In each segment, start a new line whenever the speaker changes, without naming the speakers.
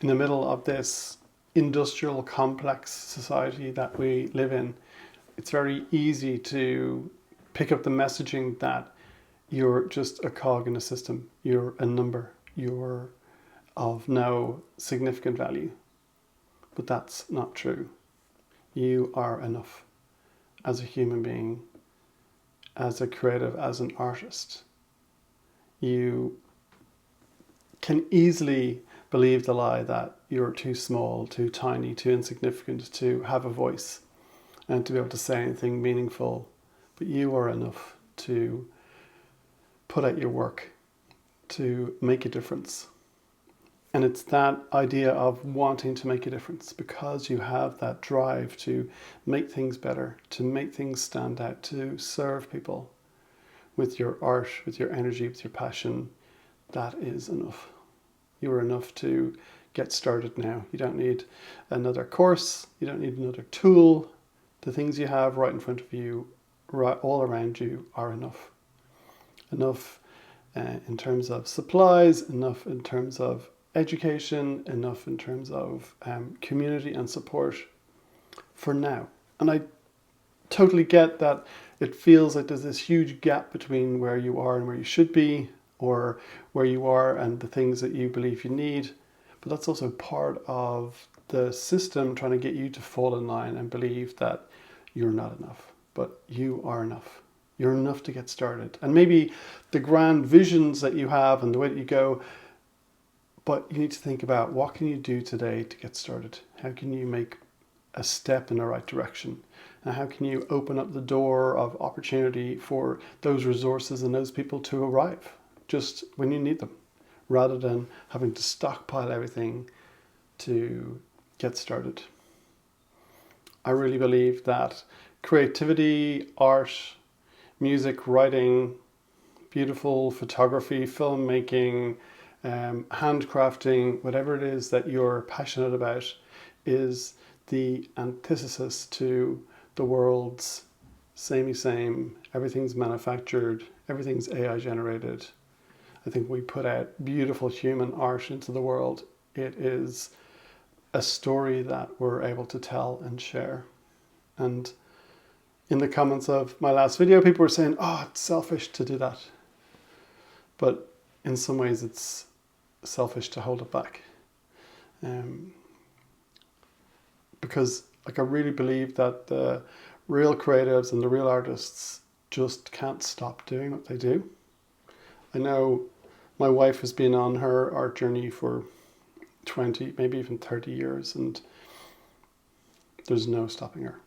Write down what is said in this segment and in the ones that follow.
in the middle of this industrial complex society that we live in, it's very easy to pick up the messaging that you're just a cog in a system, you're a number, you're of no significant value. But that's not true. You are enough as a human being, as a creative, as an artist. You can easily believe the lie that you're too small, too tiny, too insignificant to have a voice and to be able to say anything meaningful. But you are enough to put out your work, to make a difference. And it's that idea of wanting to make a difference because you have that drive to make things better, to make things stand out, to serve people with your art, with your energy, with your passion. That is enough. You are enough to get started now. You don't need another course. You don't need another tool. The things you have right in front of you, right all around you, are enough. Enough in terms of supplies, enough in terms of education, enough in terms of community and support for now. And I totally get that it feels like there's this huge gap between where you are and where you should be, or where you are and the things that you believe you need. But that's also part of the system trying to get you to fall in line and believe that you're not enough. But you are enough. You're enough to get started. And maybe the grand visions that you have and the way that you go, but you need to think about what can you do today to get started? How can you make a step in the right direction? And how can you open up the door of opportunity for those resources and those people to arrive just when you need them, rather than having to stockpile everything to get started? I really believe that creativity, art, music, writing, beautiful photography, filmmaking, handcrafting, whatever it is that you're passionate about, is the antithesis to the world's samey same. Everything's manufactured, everything's AI generated. I think we put out beautiful human art into the world. It is a story that we're able to tell and share. And in the comments of my last video, people were saying, oh, it's selfish to do that. But in some ways, it's selfish to hold it back. Because I really believe that the real creatives and the real artists just can't stop doing what they do. I know my wife has been on her art journey for 20, maybe even 30 years, and there's no stopping her.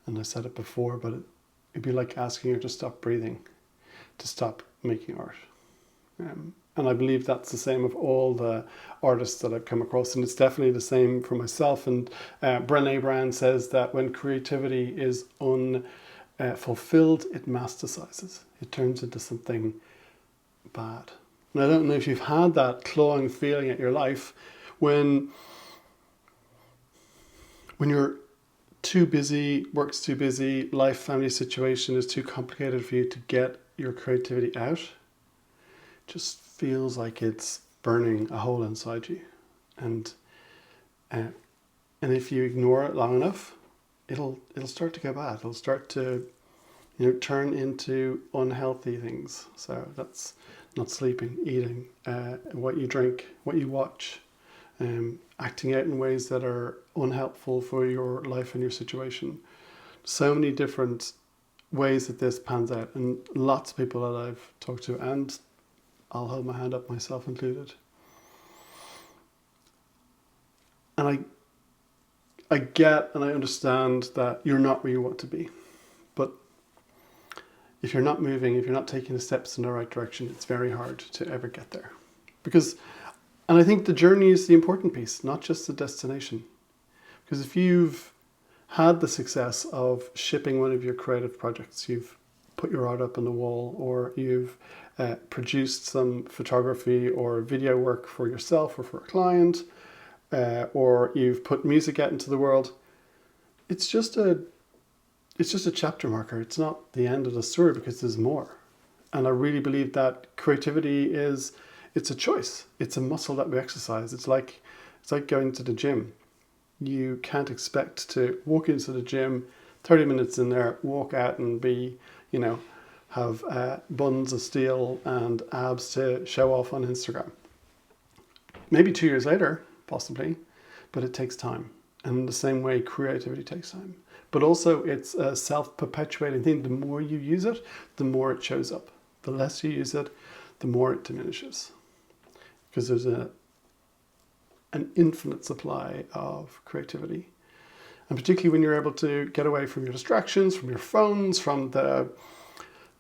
And I said it before, but it'd be like asking her to stop breathing, to stop making art. And I believe that's the same of all the artists that I've come across. And it's definitely the same for myself. And Brené Brown says that when creativity is unfulfilled, it metastasizes. It turns into something bad. And I don't know if you've had that clawing feeling at your life when you're too busy, work's too busy, life, family situation is too complicated for you to get your creativity out. Just feels like it's burning a hole inside you, and if you ignore it long enough, it'll start to go bad. It'll start to turn into unhealthy things. So that's not sleeping, eating, what you drink, what you watch, acting out in ways that are unhelpful for your life and your situation. So many different ways that this pans out, and lots of people that I've talked to, and I'll hold my hand up, myself included. And I get and I understand that you're not where you want to be. But if you're not moving, if you're not taking the steps in the right direction, it's very hard to ever get there. And I think the journey is the important piece, not just the destination. Because if you've had the success of shipping one of your creative projects, you've put your art up on the wall, or you've produced some photography or video work for yourself or for a client, or you've put music out into the world, it's just a chapter marker. It's not the end of the story, because there's more. And I really believe that creativity is it's a choice. It's a muscle that we exercise. It's like going to the gym. You can't expect to walk into the gym, 30 minutes in there, walk out and be, have buns of steel and abs to show off on Instagram. Maybe 2 years later, possibly, but it takes time. And in the same way, creativity takes time. But also it's a self-perpetuating thing. The more you use it, the more it shows up. The less you use it, the more it diminishes. Because there's an infinite supply of creativity. And particularly when you're able to get away from your distractions, from your phones, from the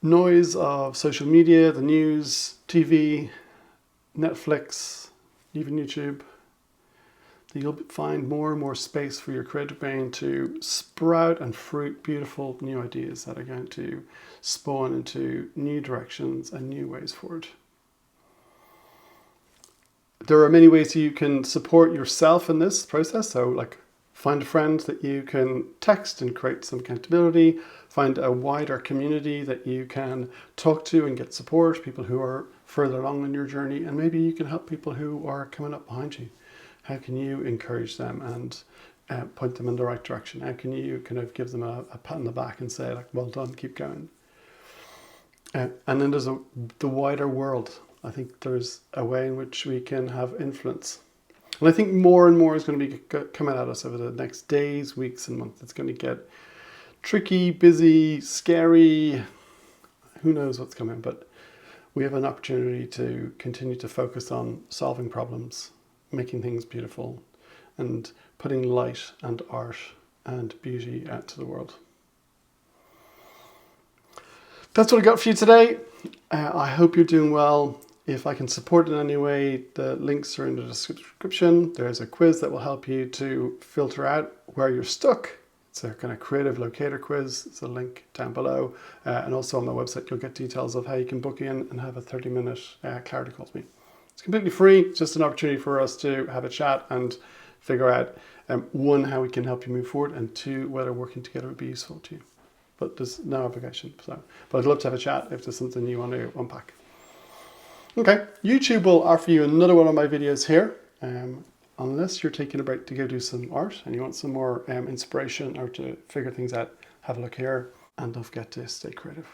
noise of social media, the news, TV, Netflix, even YouTube, you'll find more and more space for your creative brain to sprout and fruit beautiful new ideas that are going to spawn into new directions and new ways forward. There are many ways you can support yourself in this process. So like find a friend that you can text and create some accountability. Find a wider community that you can talk to and get support, people who are further along in your journey. And maybe you can help people who are coming up behind you. How can you encourage them and point them in the right direction? How can you kind of give them a pat on the back and say, like, well done, keep going? And then there's the wider world. I think there's a way in which we can have influence. And I think more and more is going to be coming at us over the next days, weeks, and months. It's going to get tricky, busy, scary. Who knows what's coming? But we have an opportunity to continue to focus on solving problems, making things beautiful, and putting light and art and beauty out to the world. That's what I got for you today. I hope you're doing well. If I can support in any way, the links are in the description. There's a quiz that will help you to filter out where you're stuck. It's a kind of creative locator quiz. It's a link down below. And also on my website, you'll get details of how you can book in and have a 30-minute clarity call with me. It's completely free. It's just an opportunity for us to have a chat and figure out, one, how we can help you move forward, and two, whether working together would be useful to you. But there's no obligation. But I'd love to have a chat if there's something you want to unpack. Okay, YouTube will offer you another one of my videos here. Unless you're taking a break to go do some art and you want some more inspiration or to figure things out, have a look here, and don't forget to stay creative.